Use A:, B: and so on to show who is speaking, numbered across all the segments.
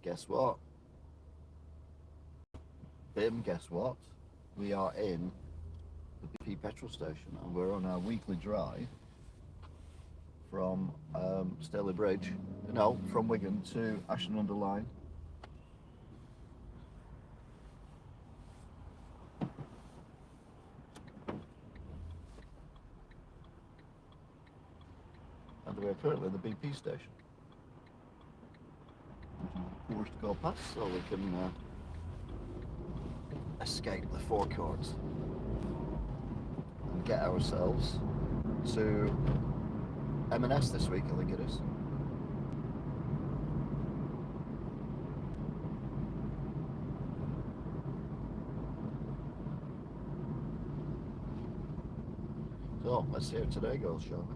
A: Guess what? Bim, guess what? We are in the BP petrol station and we're on our weekly drive from Staley Bridge, no, from Wigan to Ashton under Lyne. And we're currently at the BP station. Course to go past so we can escape the forecourt and get ourselves to M&S this week, I think it is. So let's see how today goes, shall we?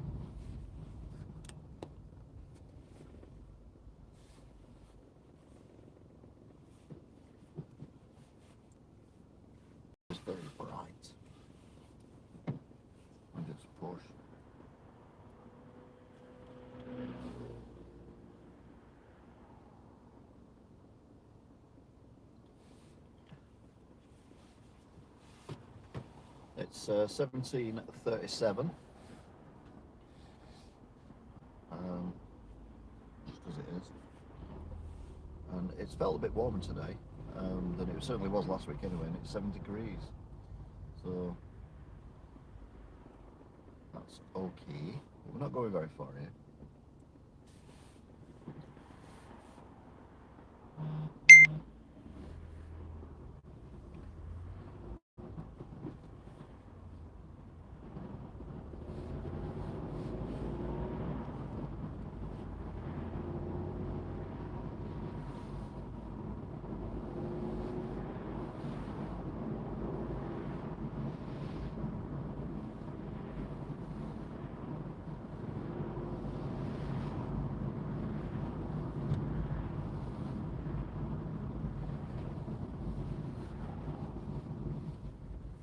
A: It's very bright. And it's push. It's 17:37, just as it is, and it's felt a bit warmer today than it certainly was last week anyway, and it's 7 degrees, so that's okay. But we're not going very far here.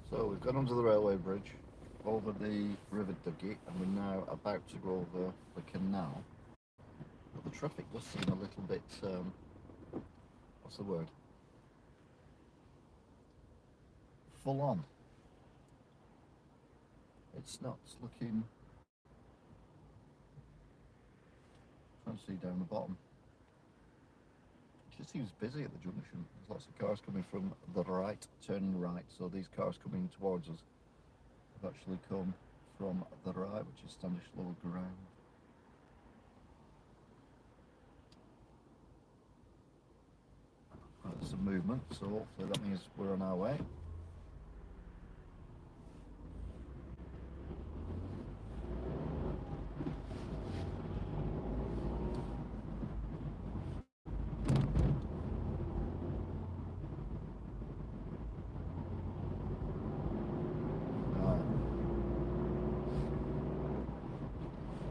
A: So we've gone under the railway bridge, over the river Duggy, and we're now about to go over the canal. But the traffic does seem a little bit, what's the word? Full on. It's not looking, trying to see down the bottom. It just seems busy at the junction. There's lots of cars coming from the right, turning right. So these cars coming towards us have actually come from the right, which is Standish Lower Ground. Right, there's some movement, so hopefully that means we're on our way.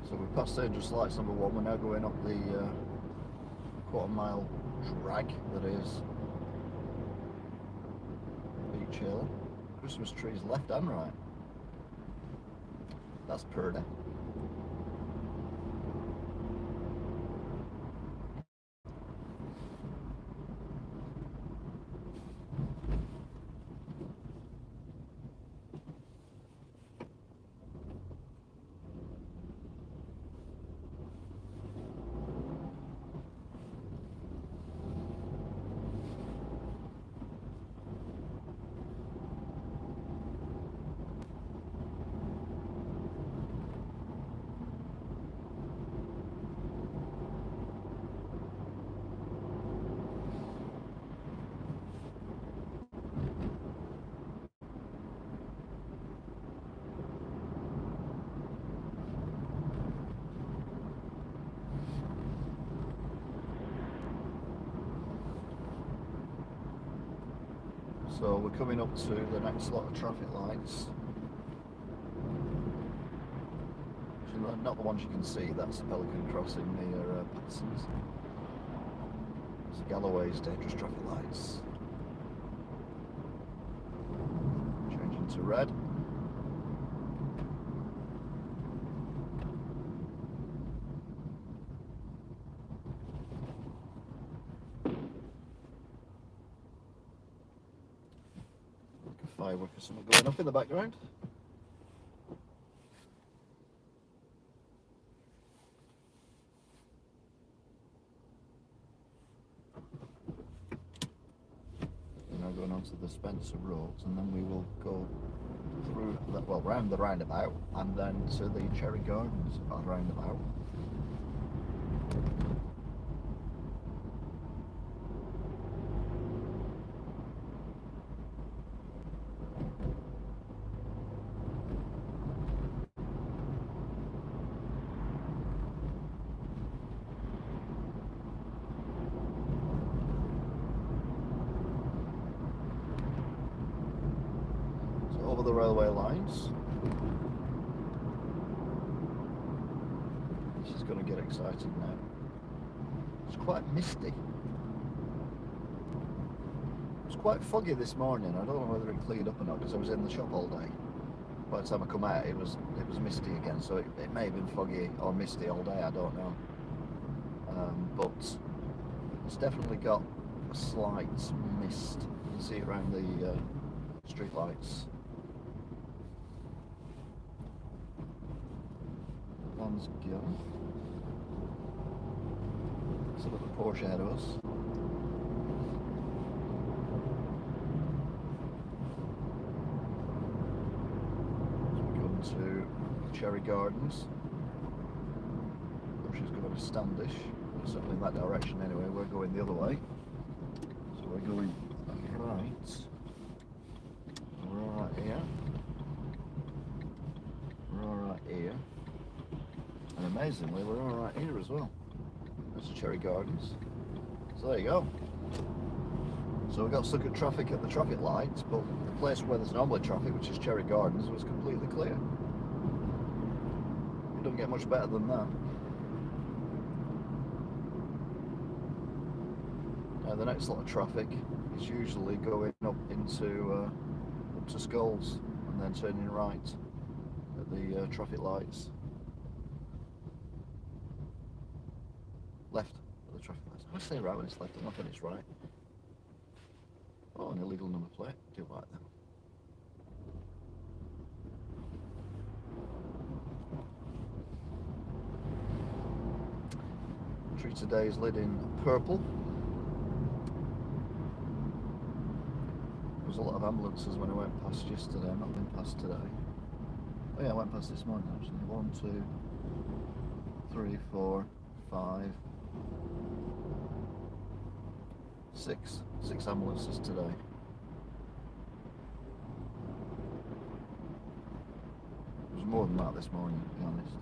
A: So we've passed dangerous lights number 1, we're now going up the quarter-mile drag that is Beach Hill. Christmas trees left and right. That's pretty. So we're coming up to the next lot of traffic lights. Not the ones you can see, that's Pelican Crossing near Paterson's. It's Galloway's dangerous traffic lights. Changing to red. firework or something going up in the background. We're now going on to the Spencer Roads, and then we will go through, well, round the roundabout, and then to the Cherry Gardens roundabout. Over the railway lines. This is going to get exciting now. It's quite misty. It's quite foggy this morning. I don't know whether it cleared up or not because I was in the shop all day. By the time I come out, it was misty again. So it may have been foggy or misty all day. I don't know. But it's definitely got a slight mist. You can see it around the street lights. One's gone. Let's look at the Porsche ahead of us. So we're going to Cherry Gardens. Porsche's going to Standish. Certainly in that direction anyway. We're going the other way. So we're going right. We're all right here. We're all right here. And amazingly, we're all right here as well. That's the Cherry Gardens. So there you go. So we got stuck at traffic at the traffic lights, but the place where there's normally traffic, which is Cherry Gardens, was completely clear. You don't get much better than that. Now the next lot of traffic is usually going up into up to Skulls and then turning right at the traffic lights. Left at the traffic lights. I say right when it's left, I'm not when it's right. Oh, an illegal number plate. Do like that. Tree today is lit in purple. There was a lot of ambulances when I went past yesterday. I've not been past today. Oh yeah, I went past this morning actually. 1, 2, 3, 4, 5, 6 ambulances today. There was more than that this morning, to be honest.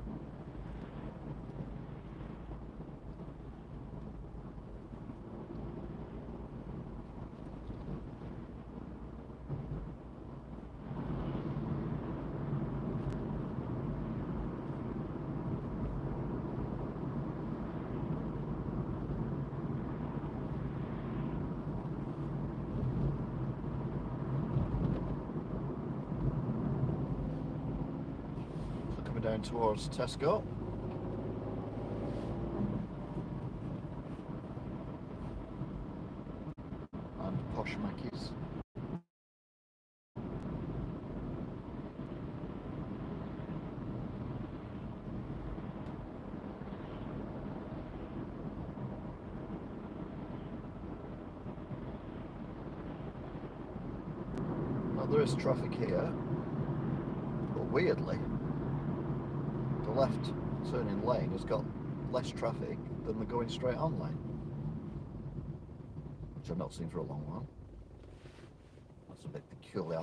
A: Down towards Tesco. And Posh Mackey's. Now there is traffic here, but weirdly the left turning lane has got less traffic than the going straight on lane, which I've not seen for a long while. That's a bit peculiar.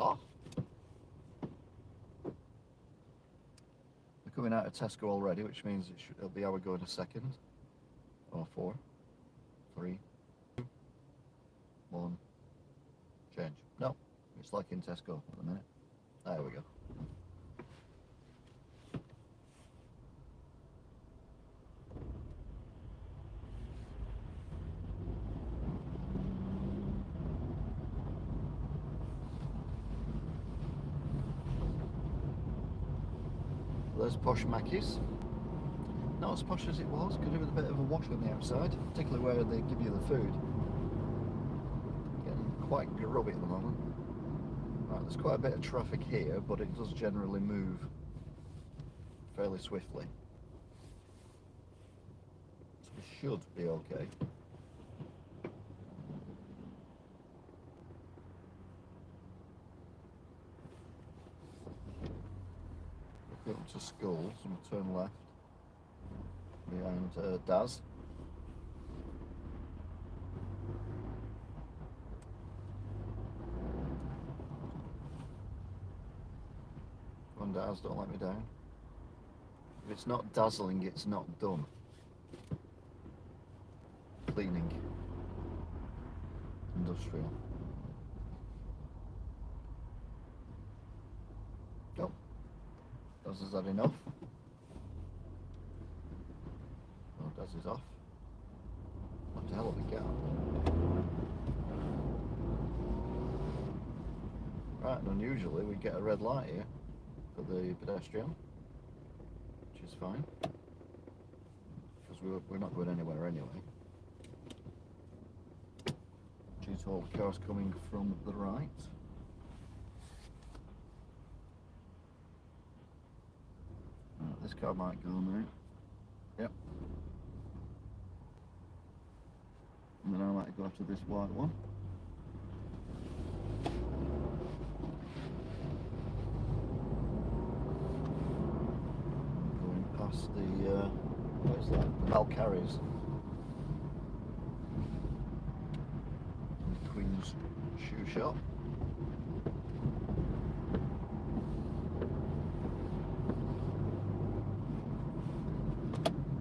A: We're coming out of Tesco already, which means it'll be our go in a second. Or 4, 3, 2, 1, change. No, it's like in Tesco at the minute. There we go. There's Posh Mackey's. Not as posh as it was, could do with a bit of a wash on the outside, particularly where they give you the food. Getting quite grubby at the moment. Right, there's quite a bit of traffic here, but it does generally move fairly swiftly. So we should be okay. Go up to Skulls and we'll turn left behind Daz. Come on, Daz, don't let me down. If it's not dazzling, it's not done. Cleaning. Industrial. Go. Daz has had enough. Oh, Daz is off. What a hell of a gap. Right, and unusually we get a red light here for the pedestrian, which is fine, because we're not going anywhere anyway. Due to all the cars coming from the right. Right, this car might go now. Yep. And then I might go after this white one. Going past the, what is that? The Valkyries. Queen's Shoe Shop.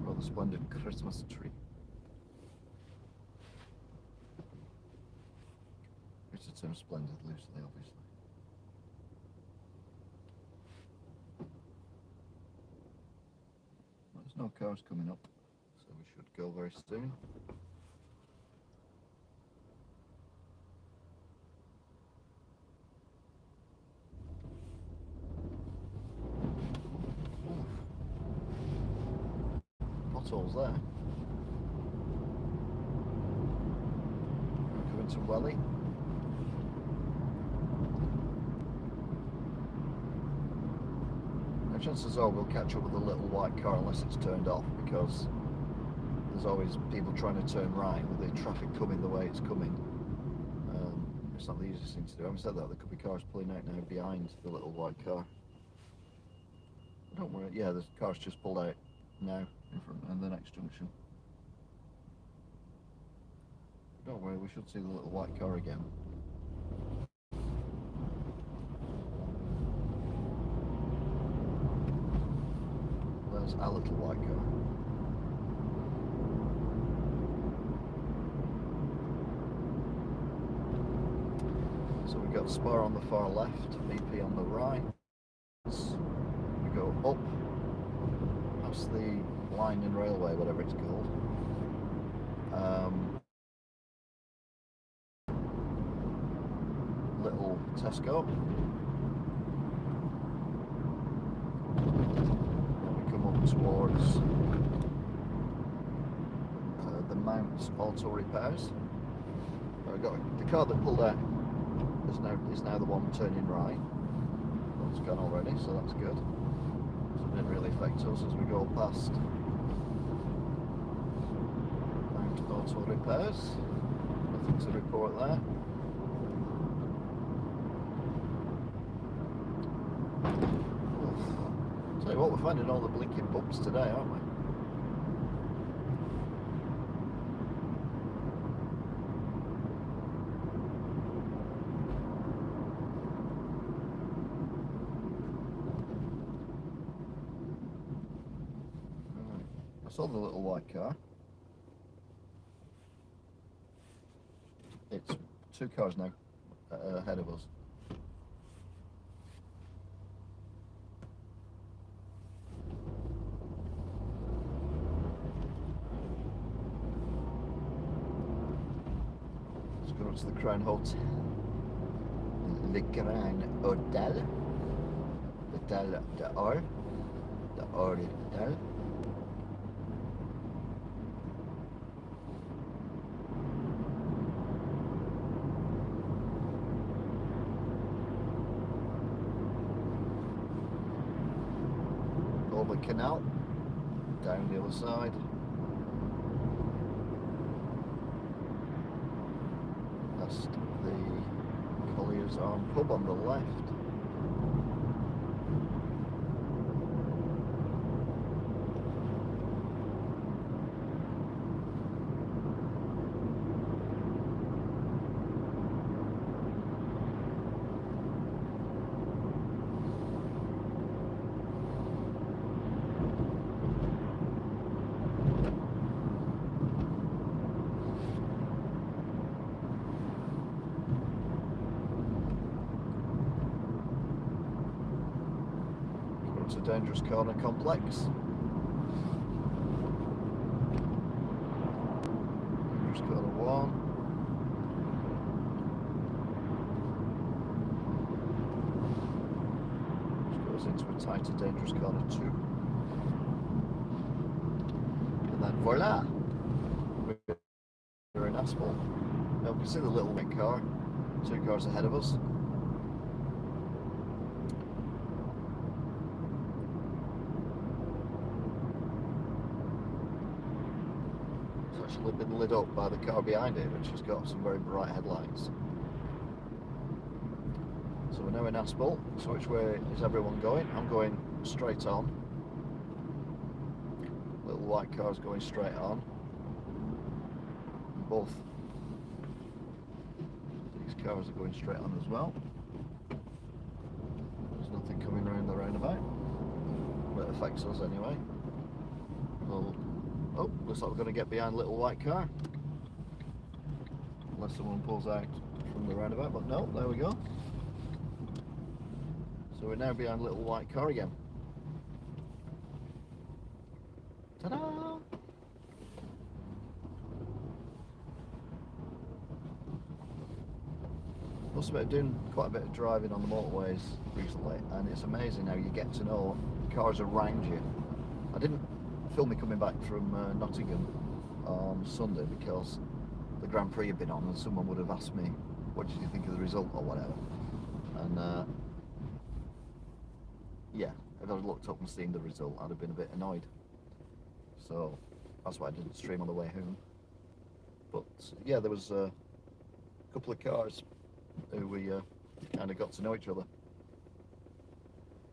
A: Rather splendid Christmas tree. It's the term splendid loosely, obviously. Well, there's no cars coming up, so we should go very soon. Potholes there. Coming to Welly. No chances are we'll catch up with the little white car unless it's turned off, because there's always people trying to turn right with the traffic coming the way it's coming. It's not the easiest thing to do. Having said that, there could be cars pulling out now behind the little white car. Don't worry. Yeah, the car's just pulled out now in front of the next junction. Don't worry, we should see the little white car again. There's a little white car. So we've got Spar on the far left, VP on the right. We go up past the Lyne and Railway, whatever it's called. Little Tesco. Then we come up towards the Mount Auto Repairs. We've got the car that pulled out is now the one turning right. That's gone already, so that's good. So it didn't really affect us as we go past Mount Auto Repairs. Nothing to report there. Tell you what, we're finding all the blinking bumps today, aren't we? I saw the little white car. It's 2 cars now ahead of us. Let's go up to the Crown Hotel. Le Grand Hotel. Hotel d'Or. The Hotel. over canal, down the other side. Past the Collier's Arm pub on the left. It's a dangerous corner complex. Dangerous corner 1. Which goes into a tighter dangerous corner 2. And then voila! We're in asphalt. Now we can see the little white car, 2 cars ahead of us. Been lit up by the car behind it, which has got some very bright headlights. So we're now in asphalt. So which way is everyone going? I'm going straight on. Little white car's going straight on. Both these cars are going straight on as well. There's nothing coming around the roundabout. That affects us anyway. Well, oh, looks like we're going to get behind little white car. Unless someone pulls out from the roundabout, but no, there we go. So we're now behind little white car again. Ta-da! Must have been doing quite a bit of driving on the motorways recently, and it's amazing how you get to know cars around you. I didn't film me coming back from Nottingham on Sunday because the Grand Prix had been on and someone would have asked me what did you think of the result or whatever, and yeah, if I'd looked up and seen the result I'd have been a bit annoyed, so that's why I didn't stream on the way home. But yeah, there was a couple of cars who we kind of got to know each other.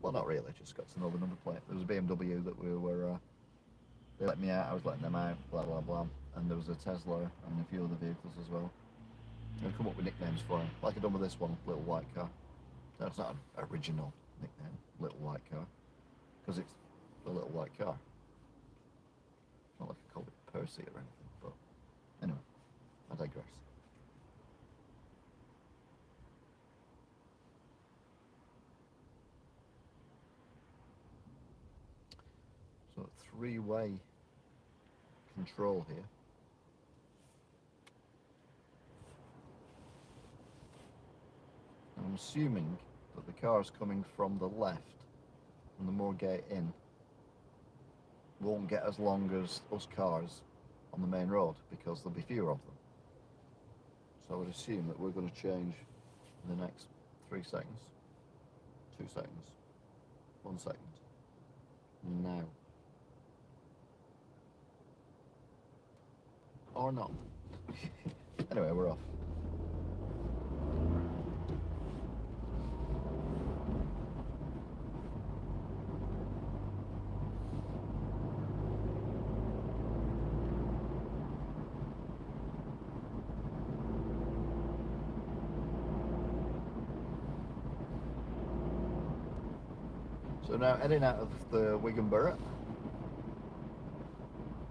A: Well, not really, just got to know the number plate. There was a BMW that we were they let me out, I was letting them out, blah blah blah. And there was a Tesla and a few other vehicles as well. And come up with nicknames for them, like I done with this one, Little White Car. That's not an original nickname, Little White Car, because it's a little white car. Not like I called it Percy or anything, but anyway, I digress. So 3-way control here. I'm assuming that the cars coming from the left and the Moorgate Inn won't get as long as us cars on the main road because there'll be fewer of them. So I would assume that we're going to change in the next 3 seconds, 2 seconds, 1 second, now. Or not. Anyway, we're off. So now heading out of the Wigan Borough,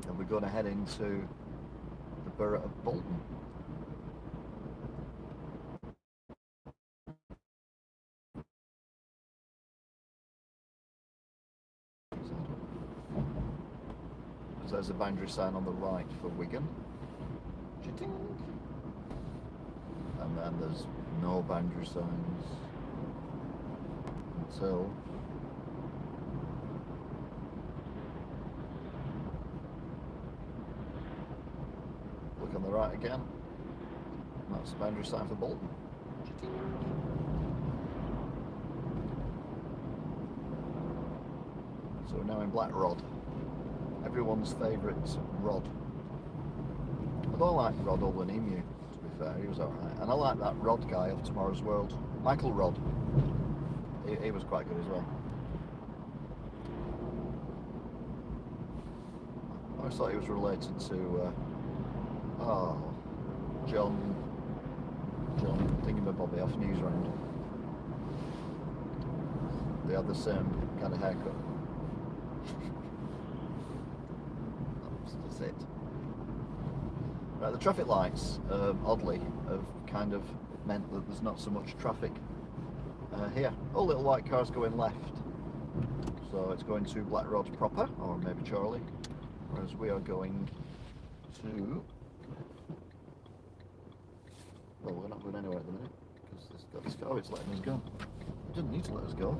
A: and we're going to head into the Borough of Bolton. So there's a boundary sign on the right for Wigan. And then there's no boundary signs until look on the right again. That's the boundary sign for Bolton. So So we're now in Black Rod. Everyone's favourite Rod. I don't like Rod Emu, to be fair, he was alright. And I like that Rod guy of Tomorrow's World. Michael Rod. He was quite good as well. I always thought he was related to John Thingamabobby off Newsround. They had the same kind of haircut. That's it. Right, the traffic lights, oddly, have kind of meant that there's not so much traffic here. All little white cars going left. So it's going to Black Rod proper, or maybe Charlie. Whereas we are going to... Well, we're not going anywhere at the minute, because this car is letting us go. It doesn't need to let us go.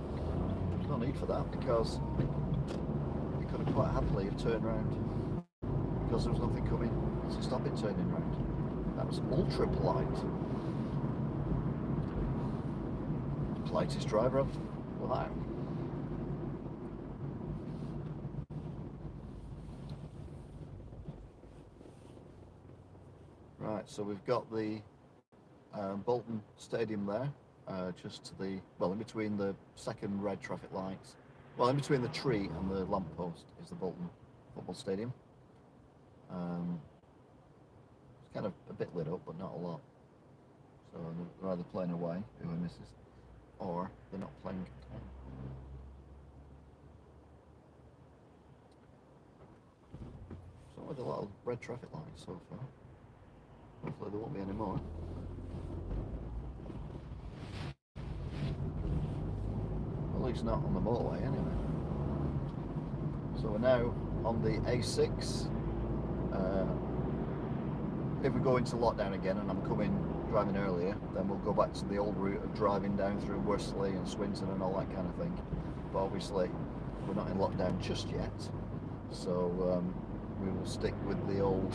A: There's no need for that, because it could have quite happily have turned round, because there was nothing coming to stop it turning round. That was ultra polite. Politest driver of Lyne. Right, so we've got the Bolton Stadium there, just to the, well, in between the second red traffic lights. Well, in between the tree and the lamppost is the Bolton Football Stadium. It's kind of a bit lit up, but not a lot. So they're either playing away, who misses, or they're not playing at all. So with a lot of red traffic lights so far. Hopefully there won't be any more. At least not on the motorway anyway. So we're now on the A6. If we go into lockdown again and I'm driving earlier, then we'll go back to the old route of driving down through Worsley and Swinton and all that kind of thing. But obviously we're not in lockdown just yet, so we will stick with the old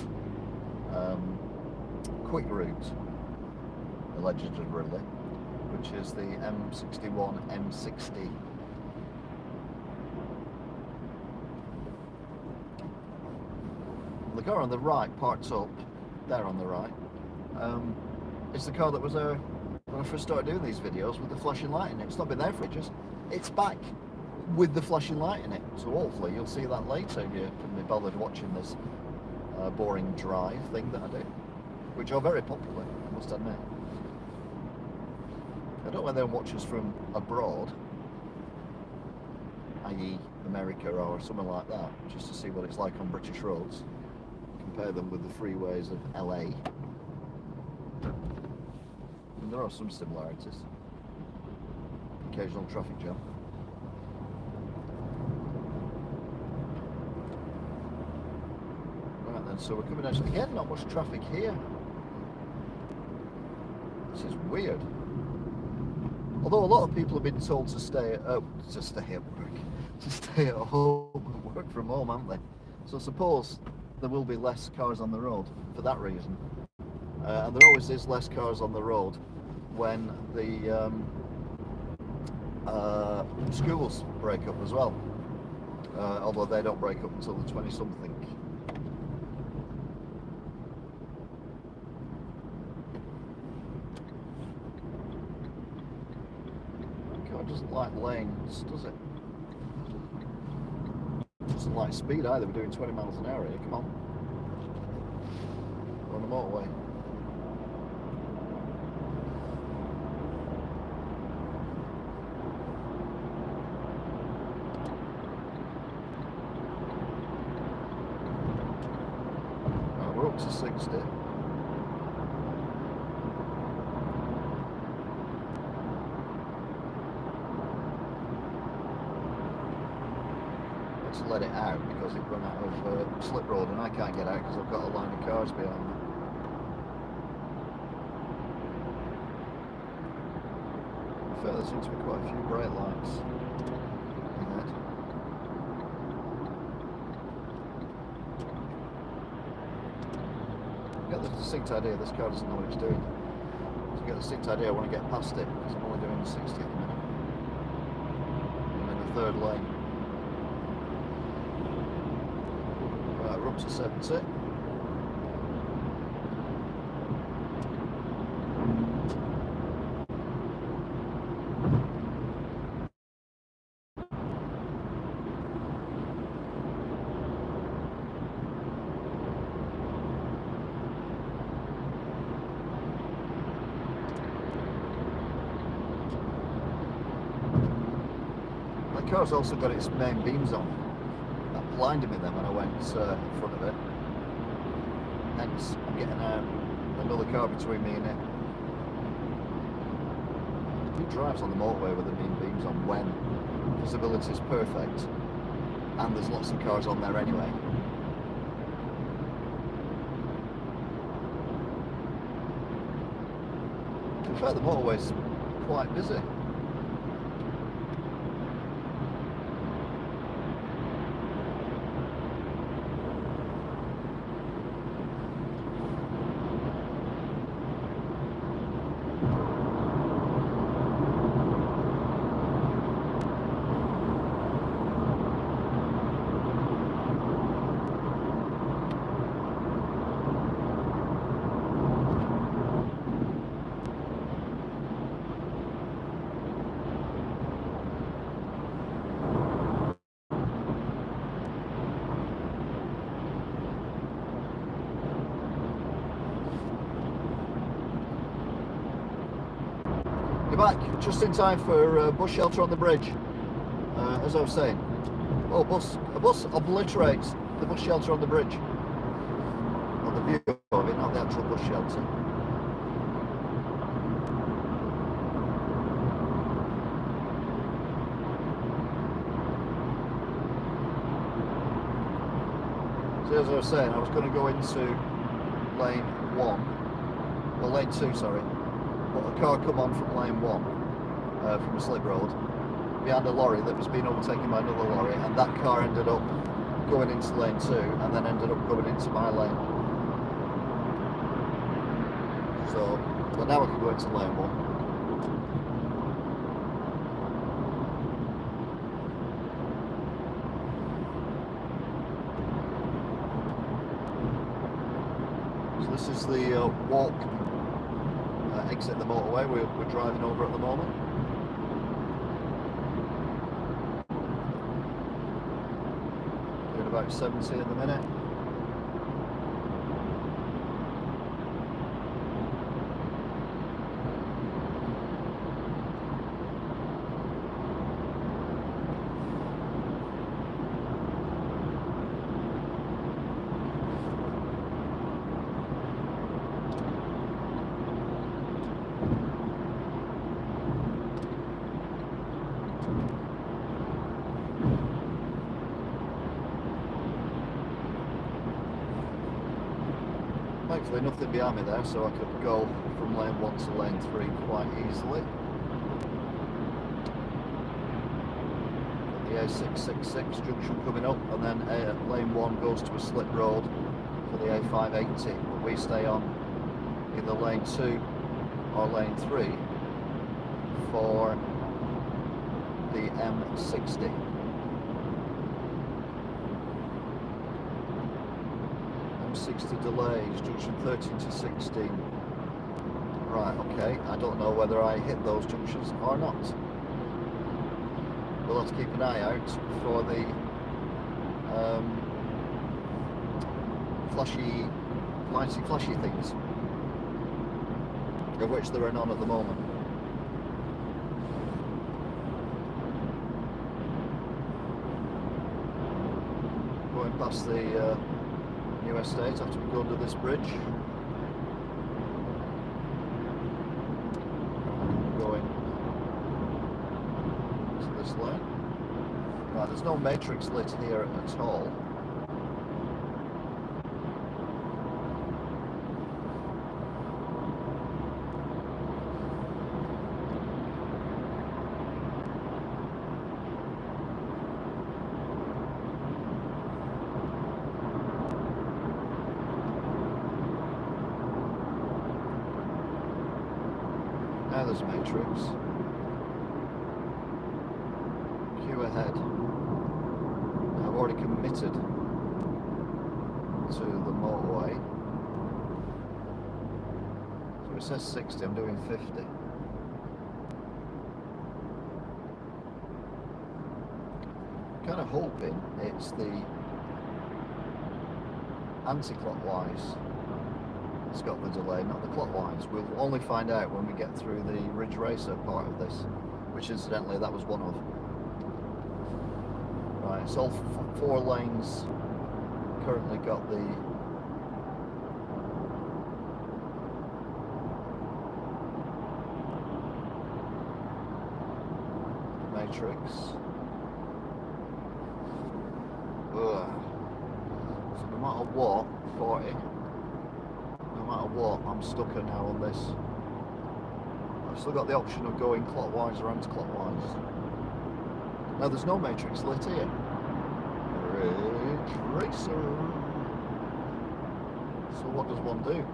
A: quick route, allegedly, which is the M61, M60. The car on the right, parked up there on the right, it's the car that was there when I first started doing these videos with the flashing light in it. It's not been there for ages. It's back with the flashing light in it, so hopefully you'll see that later. You can be bothered watching this boring drive thing that I do, which are very popular, I must admit. I don't know when they watch us from abroad, i.e. America or somewhere like that, just to see what it's like on British roads. Compare them with the freeways of LA. And there are some similarities. Occasional traffic jam. Right then, so we're coming out. Again, not much traffic here. This is weird. Although a lot of people have been told to stay at work, to stay at home, work from home, haven't they? So I suppose there will be less cars on the road for that reason. And there always is less cars on the road when the schools break up as well. Although they don't break up until the 20-something. God doesn't like lanes, does it? Doesn't like speed either. We're doing 20 miles an hour here. Come on. We're on the motorway. Right, we're up to 60. To let it out because it run out of slip road and I can't get out because I've got a line of cars behind me. In fact, there seems to be quite a few bright lights ahead. I get the distinct idea this car doesn't know what it's doing. To get the distinct idea, I want to get past it because I'm only doing 60 at the minute. I'm in the third lane. up to 70. The car's also got its main beams on. That blinded me then when I went in front of it. Hence, I'm getting another car between me and it. Who drives on the motorway with the main beams on when visibility is perfect and there's lots of cars on there anyway? In fact, the motorway's quite busy. You're back just in time for bus shelter on the bridge. As I was saying, a bus obliterates the bus shelter on the bridge. Not the view of it, not the actual bus shelter. So as I was saying, I was going to go into lane 1, well lane 2, sorry. But a car come on from lane 1, from a slip road, behind a lorry that was being overtaken by another lorry, and that car ended up going into lane 2 and then ended up going into my lane. So, but now I can go into lane 1. So this is the walk exit the motorway we're driving over at the moment. Doing about 70 at the minute. Thankfully nothing behind me there, so I could go from lane 1 to lane 3 quite easily. The A666 junction coming up, and then lane 1 goes to a slip road for the A580, but we stay on either lane 2 or lane 3 for the M60. M60 delays, junction 13 to 16. Right, okay, I don't know whether I hit those junctions or not. We'll have to keep an eye out for the flashy things, of which there are none at the moment. Going past the new estate after we go under this bridge. Going to this lane. Right, there's no matrix lit here at all. Now there's matrix. Queue ahead. I've already committed to the motorway. So it says 60, I'm doing 50. Kind of hoping it's the anti-clockwise that's got the delay, not the clockwise. We'll only find out when we get through the Ridge Racer part of this, which incidentally that was one of. Right, it's all 4 lanes currently got the matrix. Ugh. So no matter what, 40, no matter what, I'm stuck now on this. I've still got the option of going clockwise or anti-clockwise. Now there's no matrix lit here. Ridge Racer. So what does one do?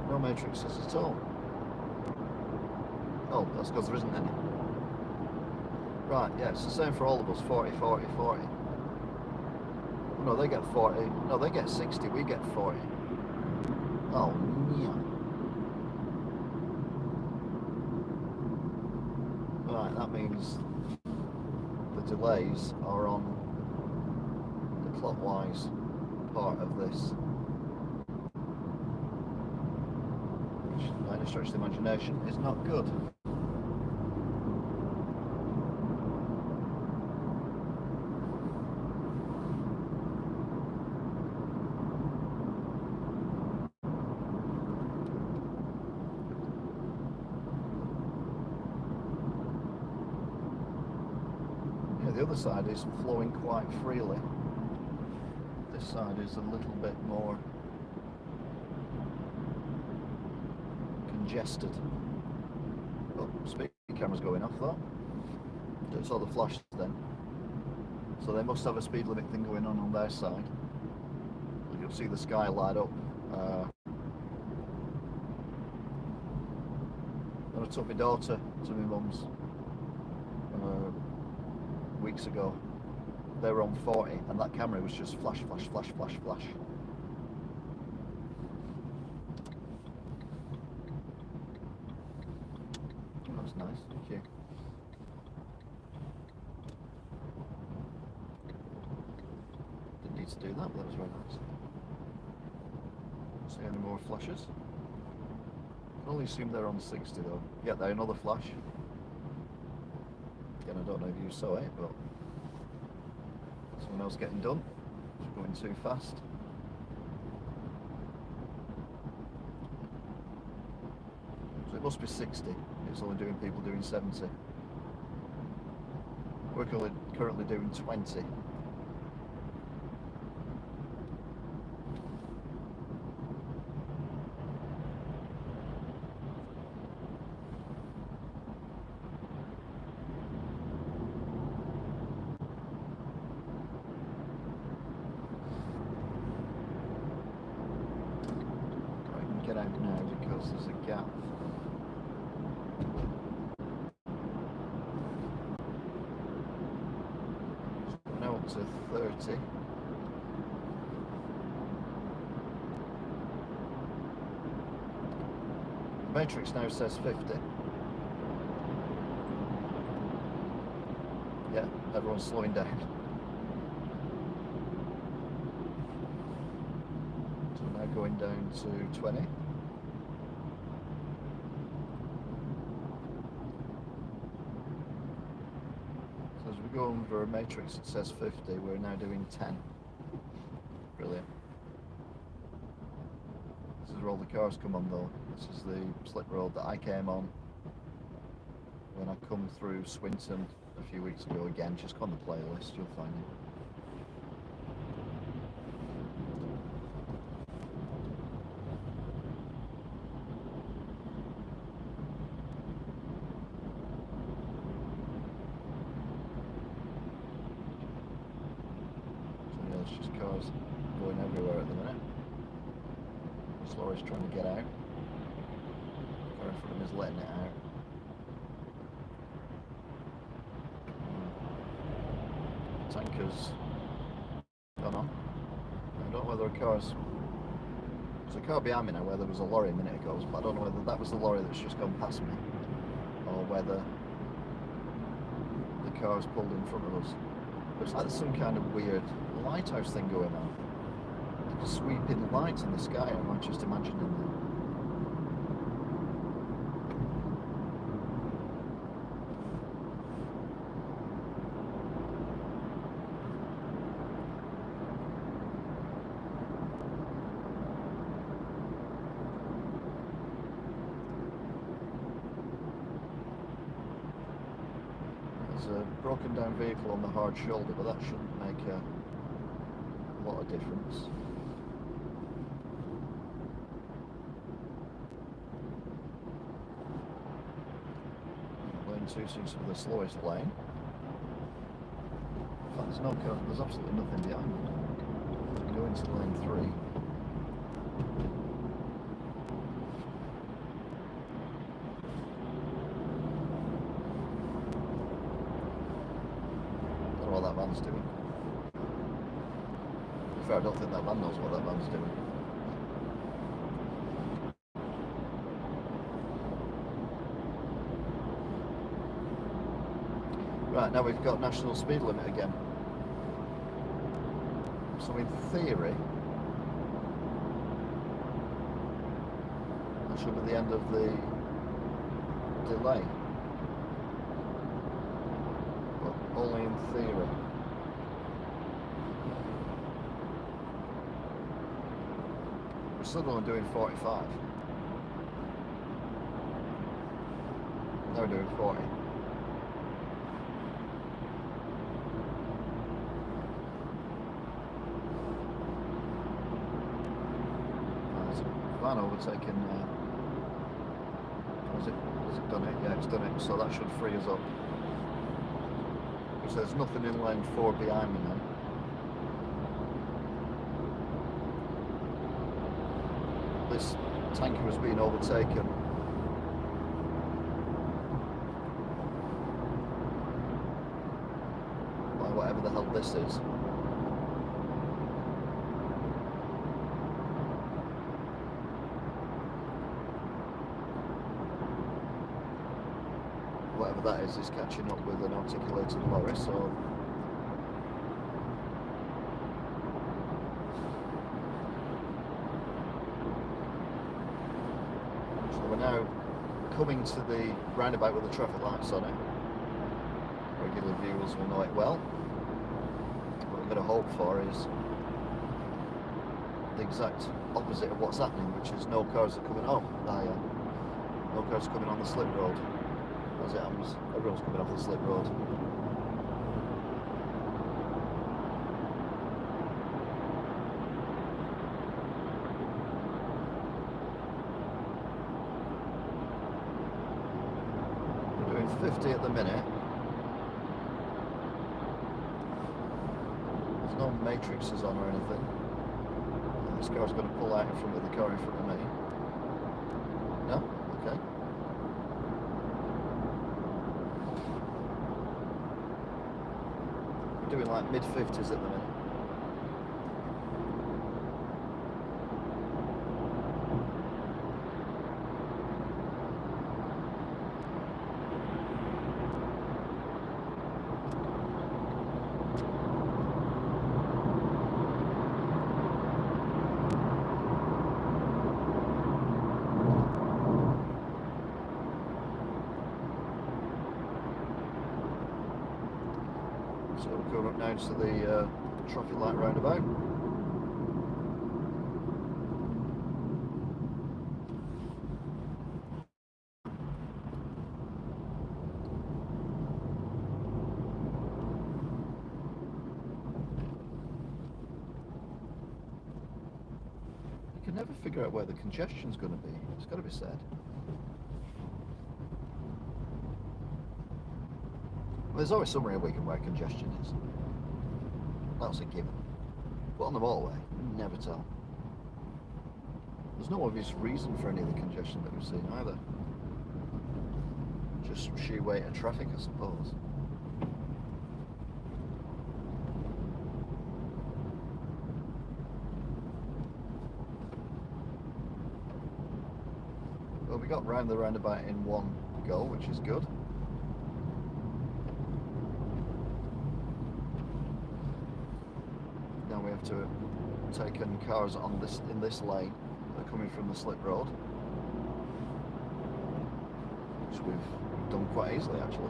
A: No matrices at all. Oh, that's because there isn't any. Right, yeah, it's the same for all of us, 40, 40, 40. No, they get 40. No, they get 60, we get 40. Oh, yeah. Right, that means the delays are on the clockwise part of this. Which, by any stretch of the imagination, is not good. The other side is flowing quite freely. This side is a little bit more congested. Oh, speed camera's going off though. Just saw the flash then. So they must have a speed limit thing going on their side. You'll see the sky light up. When I took my daughter to my mum's weeks ago, they were on 40 and that camera was just flash, flash, flash, flash, flash. Oh, that's nice, thank you. Didn't need to do that, but that was very nice. See any more flashes? I can only assume they're on 60 though. Yeah, there, another flash. Again, I don't know if you saw it, but someone else getting done. It's going too fast. So it must be 60. It's only doing people doing 70. We're currently doing 20. Get out now because there's a gap. So now up to 30. The matrix now says 50. Yeah, everyone's slowing down. So now going down to 20. Go over a matrix that says 50, we're now doing 10. Brilliant. This is where all the cars come on though. This is the slip road that I came on when I come through Swinton a few weeks ago again. Just go on the playlist, you'll find it. It's just cars going everywhere at the minute. This lorry's trying to get out. The car in front of him is letting it out. Tanker's there are cars. There's a car behind me now where there was a lorry a minute ago, but I don't know whether that was the lorry that's just gone past me or whether the car's pulled in front of us. Looks like there's some kind of weird lighthouse thing going on. Like a sweeping light in the sky, I'm just imagining that. There's a broken down vehicle on the hard shoulder, but that shouldn't make a lot of difference. Lane 2 seems to be the slowest lane. In fact, there's no car, there's absolutely nothing behind me. Go into lane 3. What that van's doing. In fact, I don't think that van knows what that van's doing. Right, now we've got national speed limit again. So in theory, that should be the end of the delay. Only in theory. We're still only doing 45. Now we're doing 40. There's a van overtaking. Has it done it? Yeah, it's done it. So that should free us up. So there's nothing in lane 4 behind me now. This tanker was being overtaken by whatever the hell this is. Whatever that is catching up with an articulated lorry, so we're now coming to the roundabout with the traffic lights on it. Regular viewers will know it well. What we're going to hope for is the exact opposite of what's happening, which is no cars are coming home. No cars coming on the slip road. As it happens, everyone's coming off the slip road. We're doing 50 at the minute. There's no matrices on or anything. And this car's going to pull out in front of the car in front of me. No? Okay. Doing like mid-50s at the minute. So we're going up now to the traffic light roundabout. You can never figure out where the congestion's going to be. It's got to be said. Well, there's always somewhere in Wigan where congestion is. That's a given. But on the motorway, you never tell. There's no obvious reason for any of the congestion that we've seen either. Just sheer weight of traffic, I suppose. Well, we got round the roundabout in one go, which is good. Now we have to take in cars on in this lane that are coming from the slip road, which we've done quite easily actually.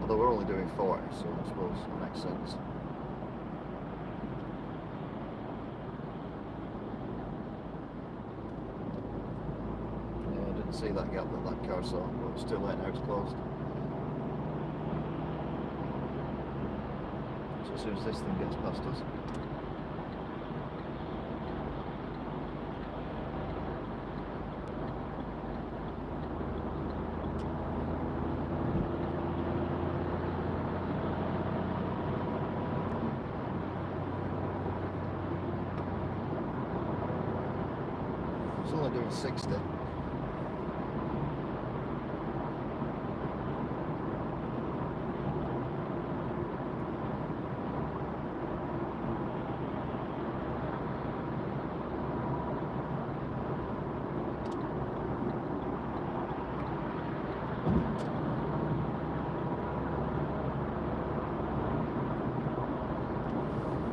A: Although we're only doing 40, so I suppose it makes sense. See that gap that car saw, but it's too late now, it's closed. So as soon as this thing gets past us, it's only doing 60.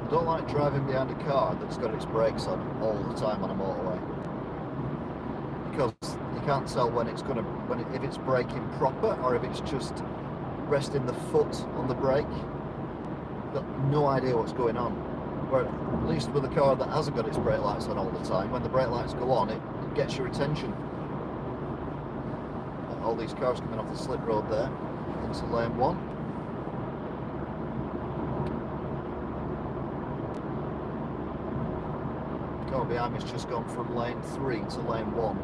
A: I don't like driving behind a car that's got its brakes on all the time on a motorway, because you can't tell when it's going to, if it's braking proper or if it's just resting the foot on the brake. You've got no idea what's going on. Where at least with a car that hasn't got its brake lights on all the time, when the brake lights go on, it gets your attention. All these cars coming off the slip road there into lane 1. Car behind me's just gone from lane 3 to lane 1,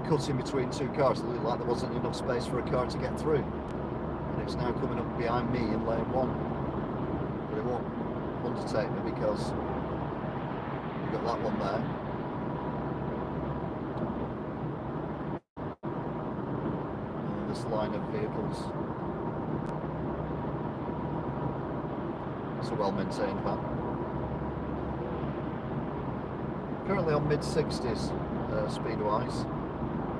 A: cutting between two cars. It looked like there wasn't enough space for a car to get through, and it's now coming up behind me in lane 1, but it won't undertake me because we've got that one there. And this line of vehicles. It's a well-maintained van. Currently on mid-60s speed-wise,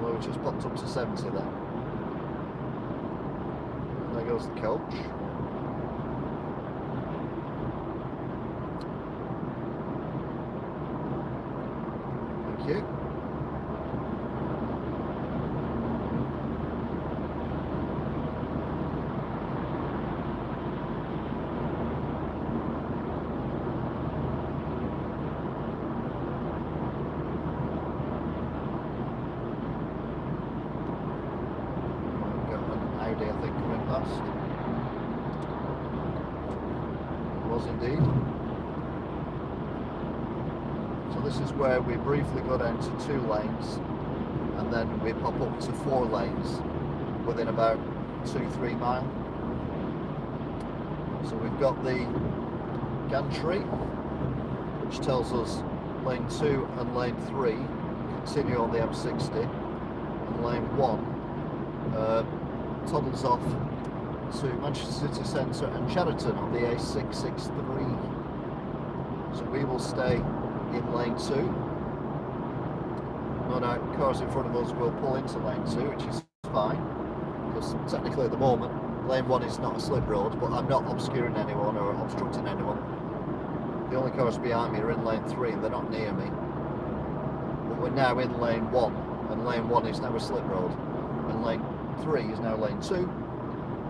A: although we just popped up to 70 there. And there goes the coach. Thank you. I think coming past. It was indeed. So this is where we briefly go down to 2 lanes and then we pop up to 4 lanes within about 2-3 mile. So we've got the gantry, which tells us lane 2 and lane 3 continue on the M60, and lane 1 toddles off to Manchester City Centre and Cheriton on the A663. So we will stay in lane 2. No doubt cars in front of us will pull into lane 2, which is fine, because technically at the moment lane 1 is not a slip road, but I'm not obscuring anyone or obstructing anyone. The only cars behind me are in lane 3 and they're not near me. But we're now in lane 1, and lane 1 is now a slip road, and lane 3 is now lane 2,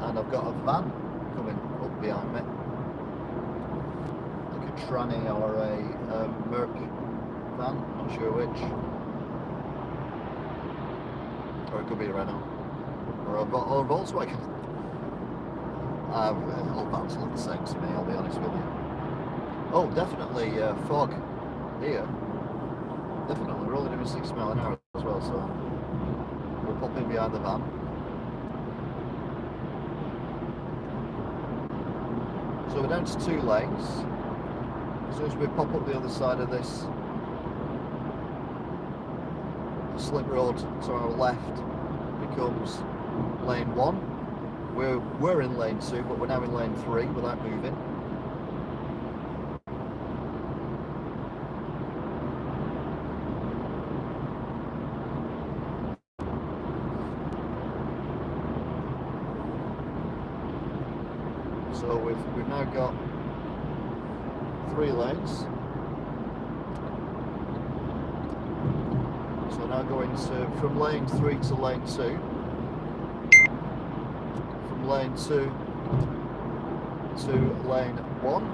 A: and I've got a van coming up behind me, like a tranny or a Merc van, not sure which, or it could be a Renault or a Volkswagen. All vans look the same to me, I'll be honest with you. Oh, definitely fog here, definitely. We're only doing 60 mile an hour as well, so we'll pop in behind the van. So we're down to 2 lanes. As soon as we pop up the other side of this, the slip road to our left becomes lane 1. We're in lane 2, but we're now in lane 3 without moving. So we've now got 3 lanes. So now going from lane 3 to lane 2. From lane 2 to lane 1.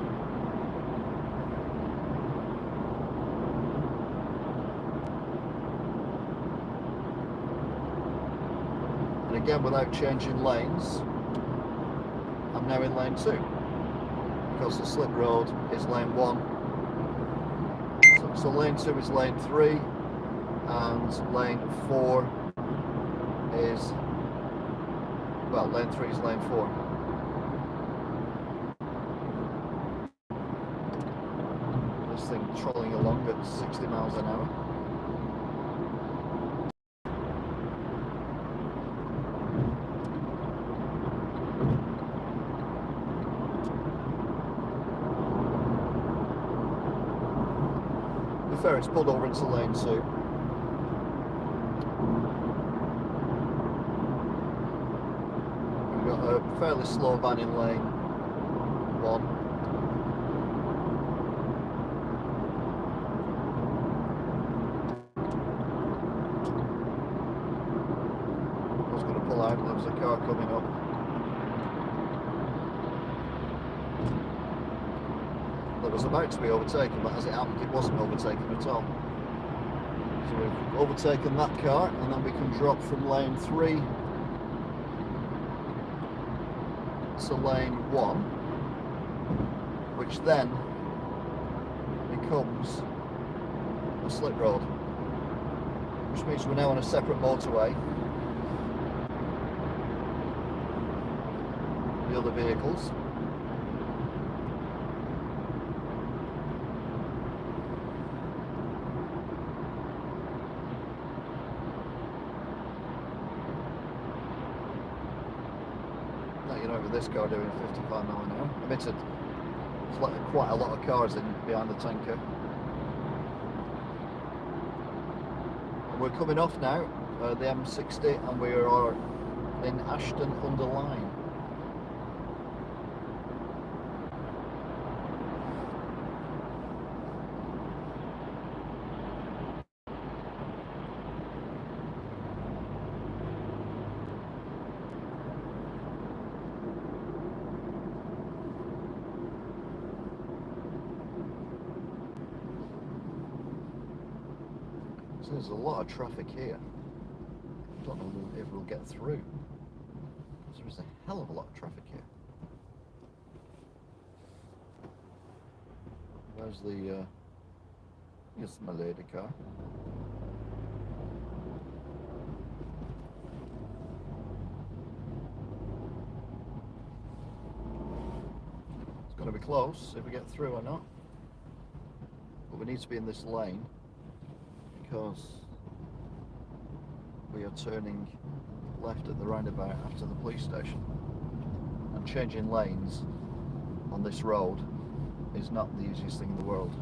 A: And again, without changing lanes, I'm now in lane 2 because the slip road is lane 1. So lane 2 is lane 3 and lane 4 is, well, lane 3 is lane 4. This thing trolling along at 60 miles an hour. The ferry's pulled over into lane 2. We've got a fairly slow van in lane 1. I was going to pull out, there was a car coming up. That was about to be overtaken, but as it happened, it wasn't overtaken at all. So we've overtaken that car, and then we can drop from lane 3 to lane 1, which then becomes a slip road, which means we're now on a separate motorway. The other vehicles. You know, with this car doing 55 miles an hour. I mean, there's like quite a lot of cars in behind the tanker. And we're coming off now, the M60, and we are in Ashton under Lyne. So there's a lot of traffic here. I don't know if we'll get through. There's a hell of a lot of traffic here. Where's the, here's my lady car. It's going to be close if we get through or not. But we need to be in this lane because we are turning left at the roundabout after the police station, and changing lanes on this road is not the easiest thing in the world.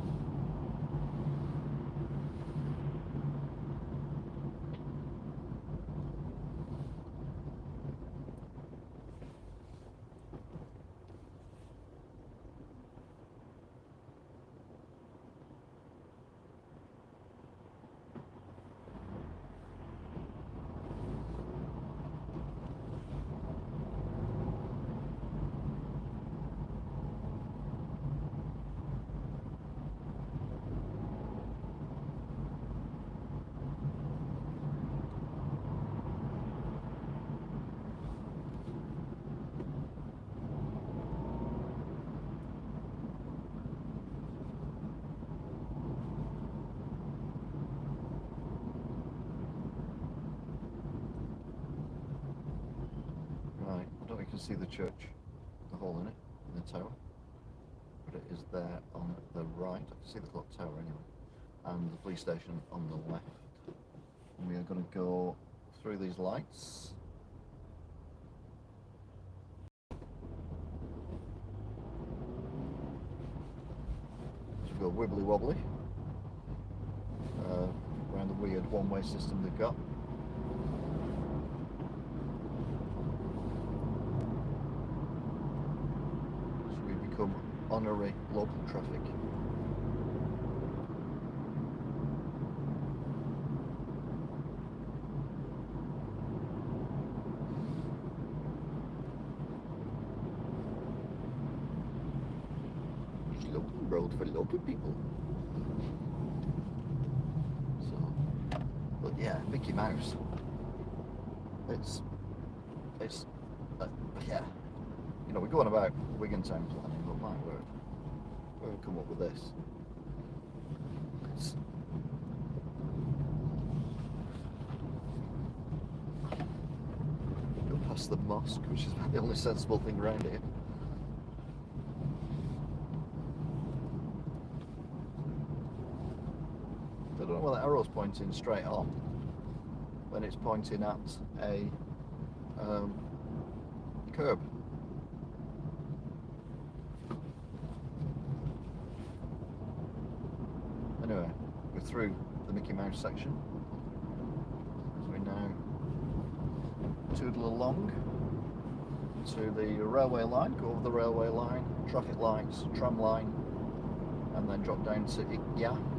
A: You can see the church, the hole in it, in the tower, but it is there on the right. I can see the clock tower anyway, and the police station on the left. And we are going to go through these lights. So we go wibbly wobbly around the weird one-way system they've got. enjoy local traffic. Local road for local people. So, but yeah, Mickey Mouse. It's yeah. You know, we're going about Wigan town planning, but my word, we'll come up with this. Go past the mosque, which is the only sensible thing around here. I don't know why the arrow's pointing straight on when it's pointing at a curb. Anyway, we're through the Mickey Mouse section. So we now toodle along to the railway line, go over the railway line, traffic lights, tram line, and then drop down to Wigan.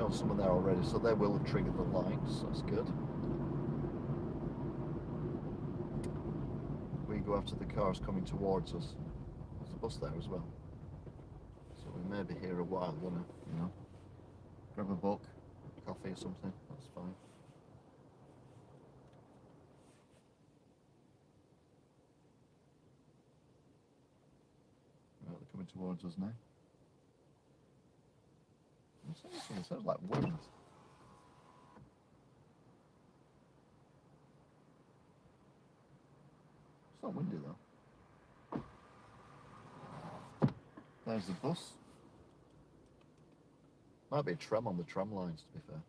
A: Oh, someone there already, so they will have triggered the lights, that's good. We go after the cars coming towards us. There's a bus there as well. So we may be here a while, wanna, you know, grab a book, coffee or something, that's fine. Right, they're coming towards us now. It sounds like wind. It's not windy though. There's the bus. Might be a tram on the tram lines, to be fair.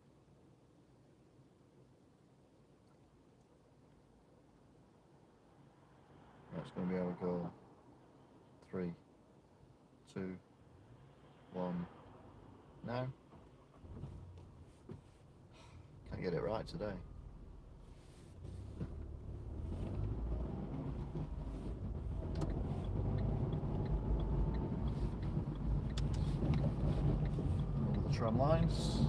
A: That's going to be our goal. 3, 2, 1. Now. Can't get it right today. Over the tram lines.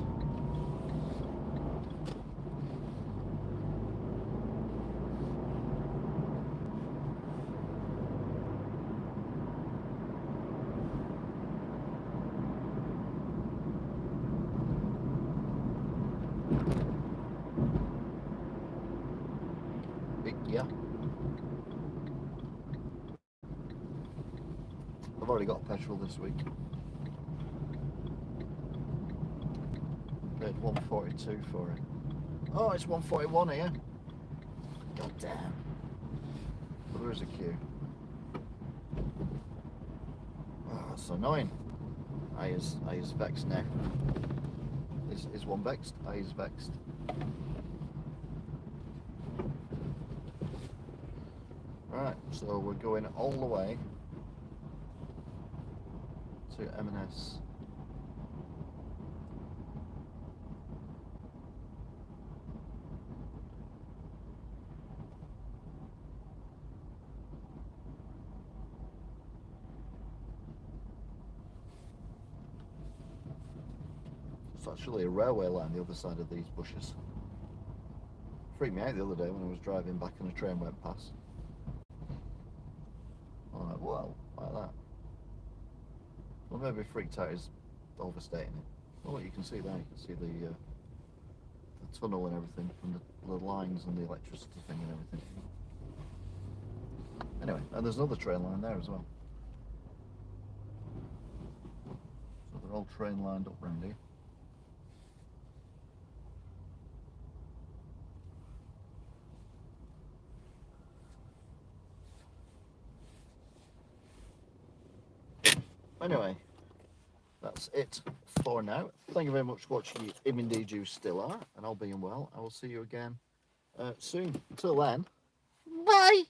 A: Yeah. I've already got petrol this week. Paid 142 for it. Oh, it's 141 here. God damn. But there is a queue. Oh, that's so annoying. I is vexed now. Is one vexed? I is vexed. Right, so we're going all the way to M&S. It's actually a railway line the other side of these bushes. Freaked me out the other day when I was driving back and a train went past. I'm like, whoa, like that. Well, maybe freaked out is overstating it. Well, you can see there, you can see the tunnel and everything from the lines and the electricity thing and everything. Anyway, and there's another train line there as well. So they're all train lined up round here. Anyway, that's it for now. Thank you very much for watching, if indeed you still are, and all being well, I will see you again soon. Until then, bye!